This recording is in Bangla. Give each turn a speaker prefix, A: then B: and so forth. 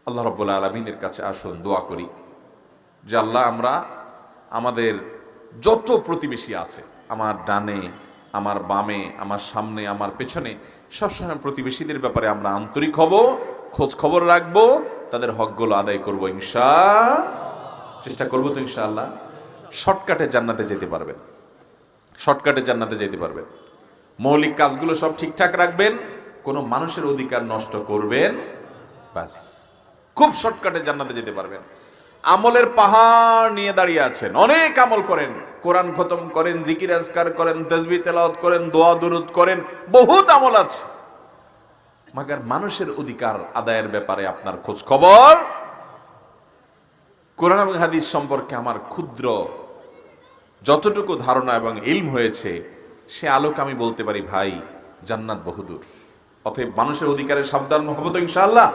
A: আল্লাহ রাব্বুল আলামিনের কাছে আসুন দোয়া করি যে আল্লাহ, আমরা আমাদের যত প্রতিবেশী আছে, আমার ডানে, আমার বামে, আমার সামনে, আমার পেছনে, সবসময় প্রতিবেশীদের ব্যাপারে আমরা আন্তরিক হব, খোঁজ খবর রাখবো, তাদের হকগুলো আদায় করবো চেষ্টা করবো তো ইনশাআল্লাহ। শর্টকাটে জান্নাতে যেতে পারবেন, শর্টকাটে জান্নাতে যেতে পারবেন। মৌলিক কাজগুলো সব ঠিকঠাক রাখবেন, কোনো মানুষের অধিকার নষ্ট করবেন, ব্যাস খুব শর্টকাটে জান্নাতে যেতে পারবেন। আমলের পাহাড় নিয়ে দাঁড়িয়ে আছেন, অনেক আমল করেন, কোরআন খতম করেন, জিকির আজকার করেন, তাসবিহ তেলাওয়াত করেন, দোয়া দুরুদ করেন, বহুত আমল আছে, মাগার মানুষের অধিকার আদায়ের ব্যাপারে আপনার খোঁজ খবর। কোরআন এবং হাদিস সম্পর্কে আমার ক্ষুদ্র যতটুকু ধারণা এবং ইলম হয়েছে, সে আলোকে আমি বলতে পারি ভাই, জান্নাত বহুদূর। অতএব মানুষের অধিকারের সাবধান হব তো ইনশাআল্লাহ।